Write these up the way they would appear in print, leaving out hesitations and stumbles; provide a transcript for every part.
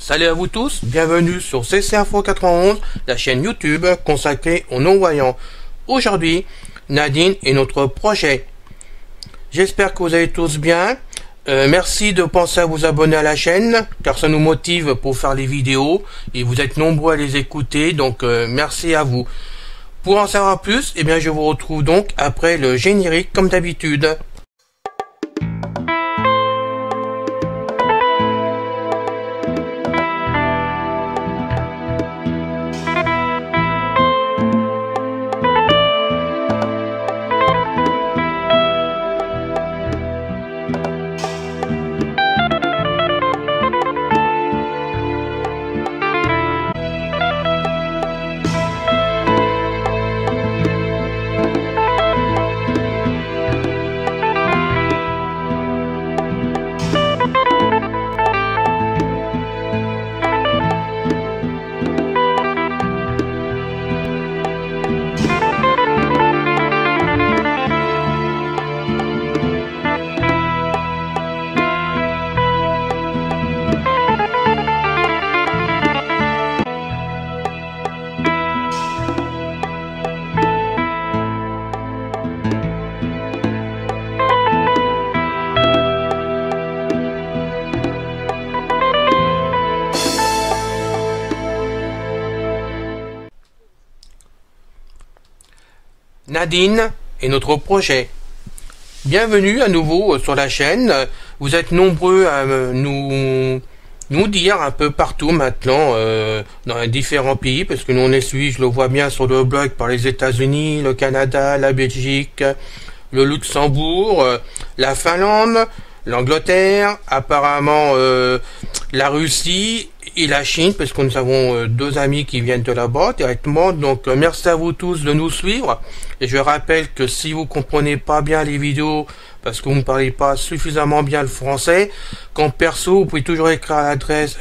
Salut à vous tous, bienvenue sur CC Info 91, la chaîne YouTube consacrée aux non-voyants. Aujourd'hui, Nadine et notre projet. J'espère que vous allez tous bien. Merci de penser à vous abonner à la chaîne, car ça nous motive pour faire les vidéos, et vous êtes nombreux à les écouter, donc merci à vous. Pour en savoir plus, eh bien je vous retrouve donc après le générique comme d'habitude. Nadine et notre projet. Bienvenue à nouveau sur la chaîne. Vous êtes nombreux à nous dire un peu partout maintenant dans les différents pays, parce que nous on est suivis, je le vois bien sur le blog, par les États-Unis, le Canada, la Belgique, le Luxembourg, la Finlande, l'Angleterre, apparemment la Russie et la Chine, parce que nous avons deux amis qui viennent de là-bas directement. Donc merci à vous tous de nous suivre, et je rappelle que si vous comprenez pas bien les vidéos parce que vous ne parlez pas suffisamment bien le français, qu'en perso vous pouvez toujours écrire à l'adresse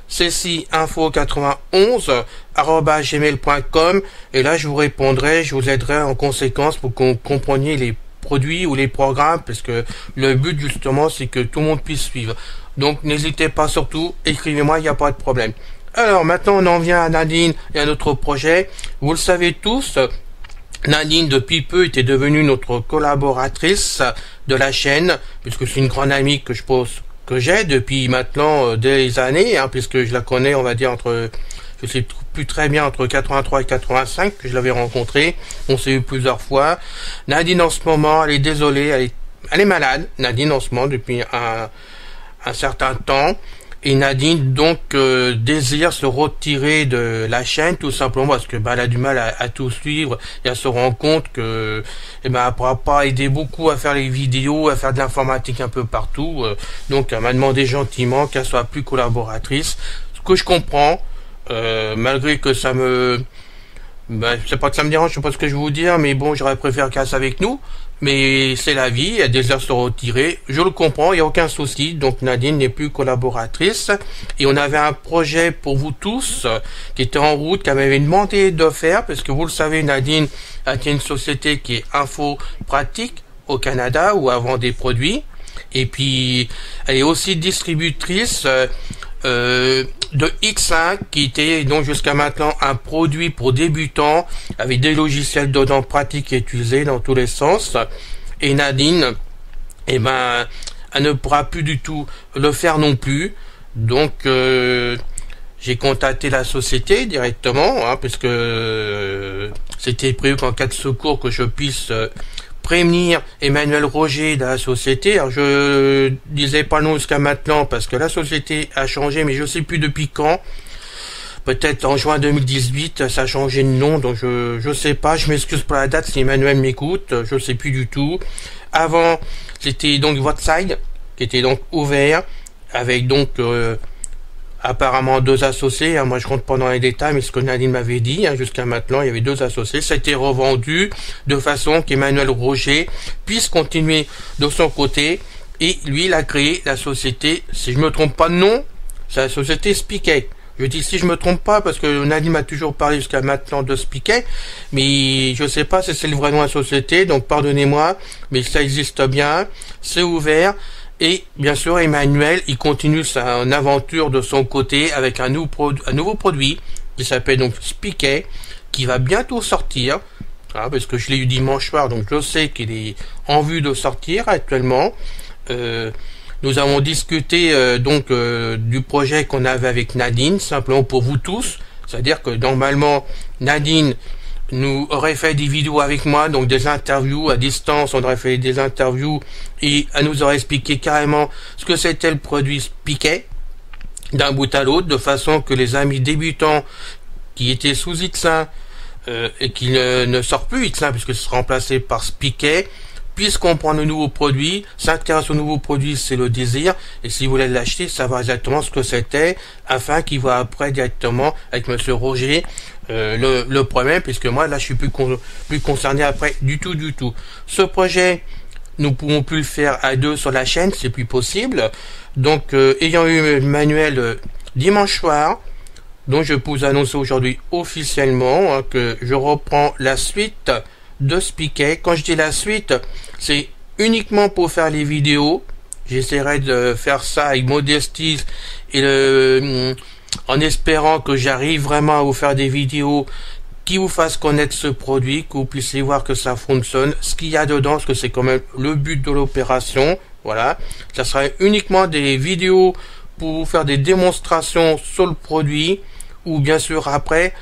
ccinfo91@gmail.com, et là je vous répondrai, je vous aiderai en conséquence pour que vous compreniez les produits ou les programmes, parce que le but justement c'est que tout le monde puisse suivre. Donc n'hésitez pas, surtout écrivez-moi, il n'y a pas de problème. Alors maintenant on en vient à Nadine et à notre projet. Vous le savez tous, Nadine depuis peu était devenue notre collaboratrice de la chaîne, puisque c'est une grande amie que j'ai depuis maintenant des années, puisque je la connais, on va dire je sais plus très bien, entre 83 et 85 que je l'avais rencontrée. On s'est eu plusieurs fois. Nadine en ce moment, elle est désolée, elle est malade, Nadine en ce moment depuis un certain temps, et Nadine donc désire se retirer de la chaîne, tout simplement parce que elle a du mal à tout suivre, et elle se rend compte que elle pourra pas aider beaucoup à faire les vidéos, à faire de l'informatique un peu partout, donc elle m'a demandé gentiment qu'elle soit plus collaboratrice, ce que je comprends, malgré que ça me c'est pas que ça me dérange, je sais pas ce que je vais vous dire, mais bon, j'aurais préféré qu'elle reste avec nous, mais c'est la vie, elle désire se retirer, je le comprends, il n'y a aucun souci. Donc Nadine n'est plus collaboratrice, et on avait un projet pour vous tous qui était en route, qu'elle m'avait demandé de faire, parce que vous le savez, Nadine a une société qui est Info Pratique au Canada, où elle vend des produits, et puis elle est aussi distributrice de X5, qui était donc jusqu'à maintenant un produit pour débutants, avec des logiciels dedans pratiques et utilisés dans tous les sens. Et Nadine, elle ne pourra plus du tout le faire non plus. Donc j'ai contacté la société directement, puisque c'était prévu qu'en cas de secours que je puisse prévenir Emmanuel Roger de la société. Alors je disais pas non jusqu'à maintenant parce que la société a changé, mais je sais plus depuis quand. Peut-être en juin 2018, ça a changé de nom, donc je sais pas. Je m'excuse pour la date si Emmanuel m'écoute, je sais plus du tout. Avant, c'était donc Votside qui était donc ouvert, avec donc apparemment deux associés, moi je rentre pas dans les détails, mais ce que Nadine m'avait dit, jusqu'à maintenant il y avait deux associés. Ça a été revendu de façon qu'Emmanuel Roger puisse continuer de son côté, et lui il a créé la société, si je me trompe pas de nom, c'est la société Spiquet. Je dis si je me trompe pas, parce que Nadine m'a toujours parlé jusqu'à maintenant de Spiquet, mais je sais pas si c'est le vrai nom de la société, donc pardonnez-moi, mais ça existe bien, c'est ouvert, Et bien sûr, Emmanuel, il continue son aventure de son côté avec un nouveau produit qui s'appelle donc Spiquet, qui va bientôt sortir. Parce que je l'ai eu dimanche soir, donc je sais qu'il est en vue de sortir actuellement. Nous avons discuté du projet qu'on avait avec Nadine, simplement pour vous tous. C'est-à-dire que normalement, Nadine nous aurait fait des vidéos avec moi, donc des interviews à distance, on aurait fait des interviews et elle nous aurait expliqué carrément ce que c'était le produit Spiquet d'un bout à l'autre, de façon que les amis débutants qui étaient sous X1 et qui ne sortent plus X1 puisque ce sera remplacé par Spiquet, puissent comprendre le nouveau produit, s'intéresser au nouveau produit, c'est le désir, et si vous voulez l'acheter, savoir exactement ce que c'était, afin qu'il voit après directement avec Monsieur Roger le problème, puisque moi là je suis plus concerné après du tout. Ce projet, nous pouvons plus le faire à deux sur la chaîne, c'est plus possible. Donc ayant eu Manuel dimanche soir, donc je peux vous annoncer aujourd'hui officiellement que je reprends la suite de Spiquet. Quand je dis la suite, c'est uniquement pour faire les vidéos. J'essaierai de faire ça avec modestie et en espérant que j'arrive vraiment à vous faire des vidéos qui vous fassent connaître ce produit, que vous puissiez voir que ça fonctionne, ce qu'il y a dedans, parce que c'est quand même le but de l'opération. Voilà, ça sera uniquement des vidéos pour vous faire des démonstrations sur le produit, ou bien sûr après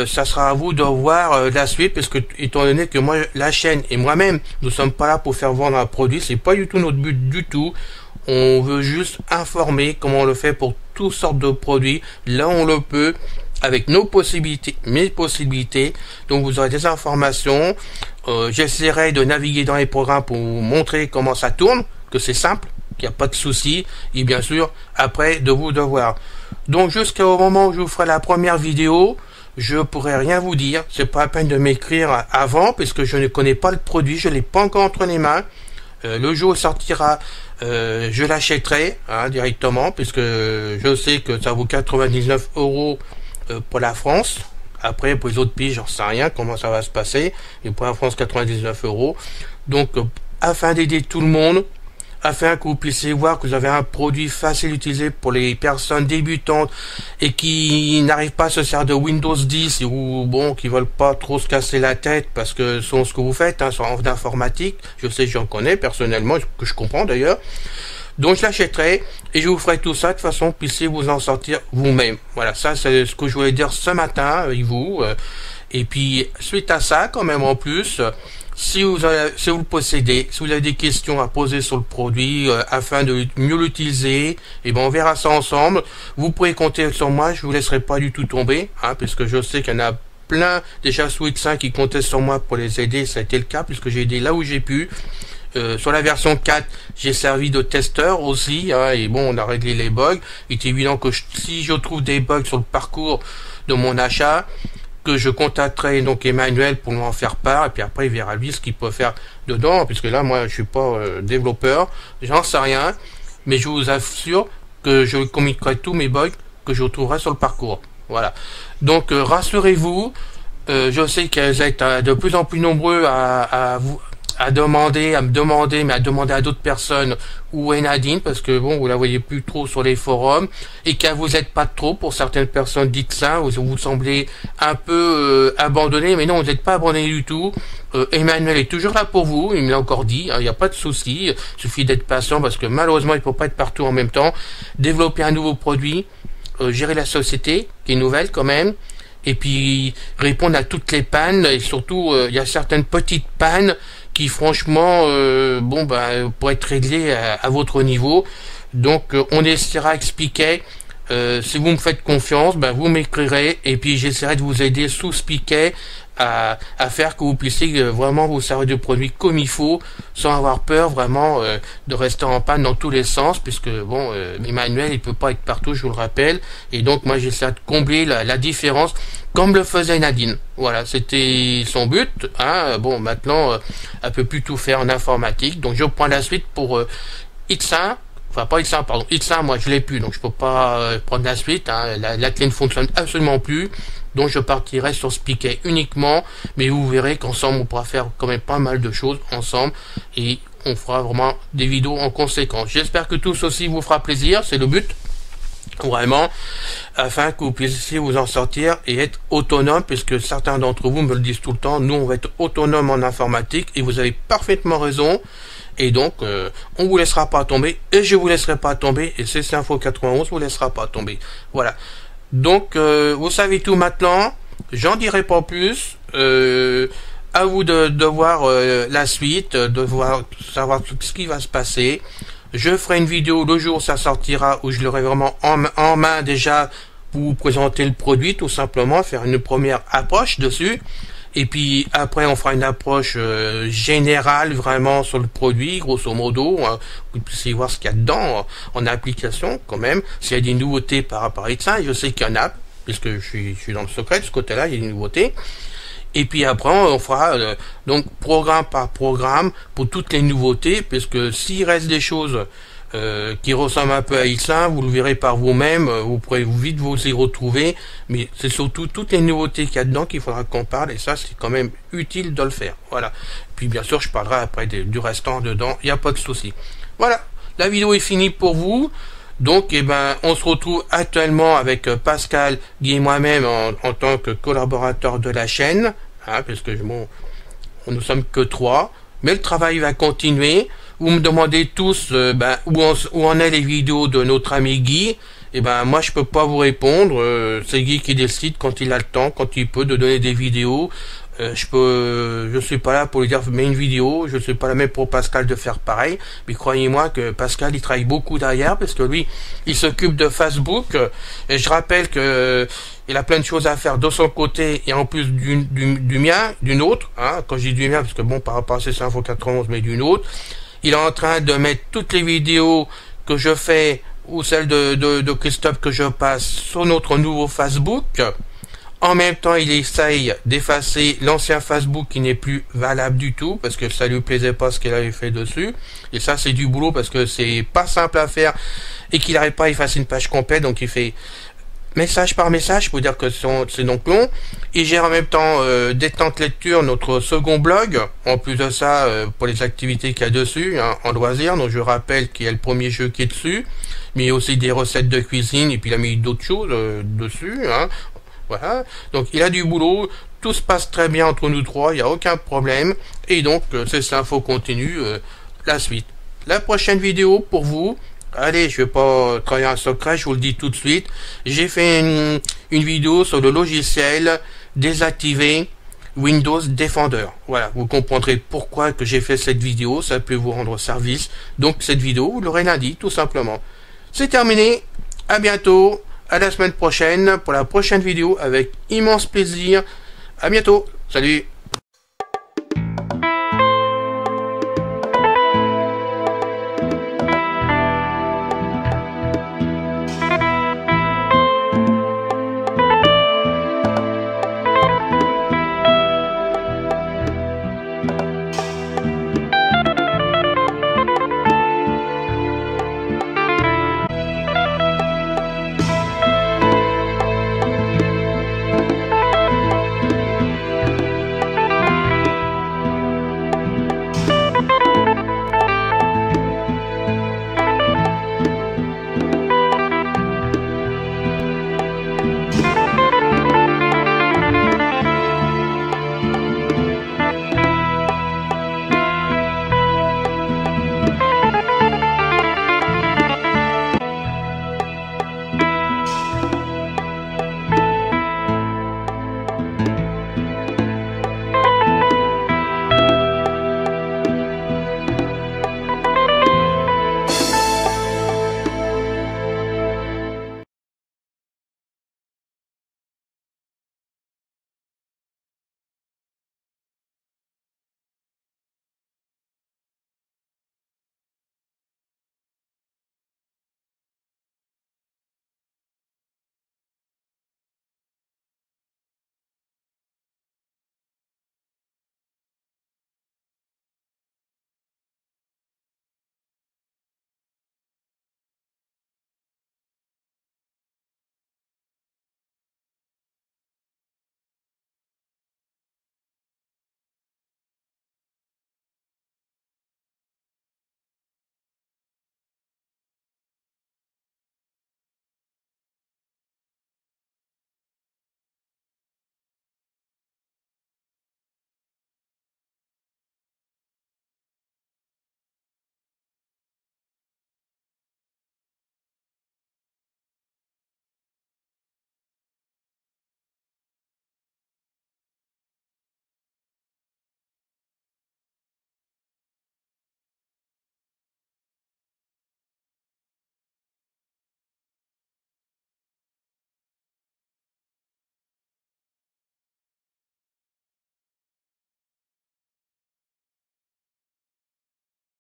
ça sera à vous de voir la suite, parce que étant donné que moi la chaîne et moi-même nous sommes pas là pour faire vendre un produit, c'est pas du tout notre but du tout. On veut juste informer comment on le fait pour toutes sortes de produits, là on le peut, avec nos possibilités, mes possibilités. Donc vous aurez des informations. J'essaierai de naviguer dans les programmes pour vous montrer comment ça tourne, que c'est simple, qu'il n'y a pas de souci, et bien sûr après de vous de voir. Donc jusqu'au moment où je vous ferai la première vidéo, je pourrais rien vous dire. C'est pas la peine de m'écrire avant, puisque je ne connais pas le produit, je l'ai pas encore entre les mains. Le jour où il sortira, je l'achèterai directement, puisque je sais que ça vaut 99 € pour la France. Après, pour les autres pays, j'en sais rien comment ça va se passer. Et pour la France, 99 €. Donc, afin d'aider tout le monde, afin que vous puissiez voir que vous avez un produit facile à utiliser pour les personnes débutantes et qui n'arrivent pas à se servir de Windows 10 ou bon, qui veulent pas trop se casser la tête parce que c'est ce que vous faites, sur d'informatique. Je sais, j'en connais personnellement, que je comprends d'ailleurs. Donc je l'achèterai et je vous ferai tout ça de façon que vous puissiez vous en sortir vous-même. Voilà, ça c'est ce que je voulais dire ce matin avec vous. Et puis suite à ça, quand même en plus, si vous le possédez, si vous avez des questions à poser sur le produit afin de mieux l'utiliser, et ben on verra ça ensemble. Vous pourrez compter sur moi, je vous laisserai pas du tout tomber, puisque je sais qu'il y en a plein déjà sous X1 qui comptaient sur moi pour les aider. Ça a été le cas puisque j'ai aidé là où j'ai pu. Sur la version 4, j'ai servi de testeur aussi, et bon, on a réglé les bugs. Il est évident que si je trouve des bugs sur le parcours de mon achat, que je contacterai donc Emmanuel pour m'en faire part, et puis après il verra lui ce qu'il peut faire dedans, puisque là moi je suis pas développeur, j'en sais rien, mais je vous assure que je communiquerai tous mes bugs que je trouverai sur le parcours. Voilà. Donc rassurez-vous, je sais qu'elles êtes de plus en plus nombreux à me demander à d'autres personnes où est Nadine, parce que bon, vous la voyez plus trop sur les forums, et qu'elle vous aide pas trop pour certaines personnes dites ça, vous semblez un peu abandonné, mais non, vous n'êtes pas abandonné du tout. Emmanuel est toujours là pour vous, il me l'a encore dit, il n'y a pas de souci, il suffit d'être patient, parce que malheureusement il ne peut pas être partout en même temps, développer un nouveau produit, gérer la société, qui est nouvelle quand même, et puis répondre à toutes les pannes, et surtout il y a certaines petites pannes qui franchement pour être réglées à votre niveau. Donc on essaiera d'expliquer. Si vous me faites confiance, vous m'écrirez et puis j'essaierai de vous aider sous Spiquet à faire que vous puissiez vraiment vous servir du produit comme il faut, sans avoir peur vraiment de rester en panne dans tous les sens, puisque bon, Emmanuel il peut pas être partout, je vous le rappelle, et donc moi j'essaie de combler la différence comme le faisait Nadine. Voilà, c'était son but. Bon, maintenant elle peut plus tout faire en informatique, donc je prends la suite pour X1. Enfin, pas X1, pardon. X1, moi, je l'ai plus, donc je peux pas prendre la suite. La clé ne fonctionne absolument plus. Donc, je partirai sur Spiquet uniquement. Mais vous verrez qu'ensemble, on pourra faire quand même pas mal de choses ensemble. Et on fera vraiment des vidéos en conséquence. J'espère que tout ceci vous fera plaisir, c'est le but, vraiment, afin que vous puissiez vous en sortir et être autonome, puisque certains d'entre vous me le disent tout le temps, nous on va être autonome en informatique, et vous avez parfaitement raison. Et donc, on vous laissera pas tomber, et je vous laisserai pas tomber, et CC Info 91 vous laissera pas tomber. Voilà. Donc, vous savez tout maintenant, j'en dirai pas plus, à vous de voir la suite, de savoir ce qui va se passer. Je ferai une vidéo le jour où ça sortira, où je l'aurai vraiment en main déjà, pour vous présenter le produit, tout simplement, faire une première approche dessus. Et puis après on fera une approche générale vraiment sur le produit, grosso modo, hein, vous puissiez voir ce qu'il y a dedans en application quand même, s'il y a des nouveautés par rapport à ça, et je sais qu'il y en a, puisque je suis dans le secret de ce côté-là, il y a des nouveautés. Et puis après on fera donc programme par programme pour toutes les nouveautés, puisque s'il reste des choses qui ressemble un peu à X1, vous le verrez par vous-même, vous pourrez vite vous y retrouver, mais c'est surtout toutes les nouveautés qu'il y a dedans qu'il faudra qu'on parle, et ça c'est quand même utile de le faire. Voilà. Puis bien sûr je parlerai après du restant dedans, il n'y a pas de souci. Voilà, la vidéo est finie pour vous. Donc eh ben on se retrouve actuellement avec Pascal, Guy et moi-même en tant que collaborateur de la chaîne, hein, parce que bon, nous sommes que 3, mais le travail va continuer. Vous me demandez tous où en est les vidéos de notre ami Guy. Et ben moi je peux pas vous répondre. C'est Guy qui décide quand il a le temps, quand il peut, de donner des vidéos. Je suis pas là pour lui dire mets une vidéo. Je suis pas là même pour Pascal de faire pareil. Mais croyez-moi que Pascal il travaille beaucoup derrière, parce que lui il s'occupe de Facebook. Et je rappelle que il a plein de choses à faire de son côté, et en plus du mien, d'une autre. Hein, quand je dis du mien, parce que bon par rapport à CC Info 91, mais d'une autre. Il est en train de mettre toutes les vidéos que je fais, ou celles de Christophe que je passe, sur notre nouveau Facebook. En même temps, il essaye d'effacer l'ancien Facebook qui n'est plus valable du tout, parce que ça lui plaisait pas ce qu'il avait fait dessus. Et ça, c'est du boulot, parce que c'est pas simple à faire, et qu'il n'arrive pas à effacer une page complète, donc il fait message par message, pour dire que c'est donc long. Il gère en même temps Détente Lecture, notre second blog, en plus de ça, pour les activités qu'il y a dessus, hein, en loisirs. Donc je rappelle qu'il y a le premier jeu qui est dessus, mais il y a aussi des recettes de cuisine, et puis il a mis d'autres choses dessus, hein. Voilà, donc il a du boulot, tout se passe très bien entre nous trois, il n'y a aucun problème, et donc c'est Info continue, la suite. La prochaine vidéo pour vous, allez, je vais pas travailler un secret, je vous le dis tout de suite. J'ai fait une vidéo sur le logiciel désactiver Windows Defender. Voilà, vous comprendrez pourquoi que j'ai fait cette vidéo, ça peut vous rendre service. Donc cette vidéo, vous l'aurez lundi, tout simplement. C'est terminé, à bientôt, à la semaine prochaine pour la prochaine vidéo avec immense plaisir. À bientôt, salut.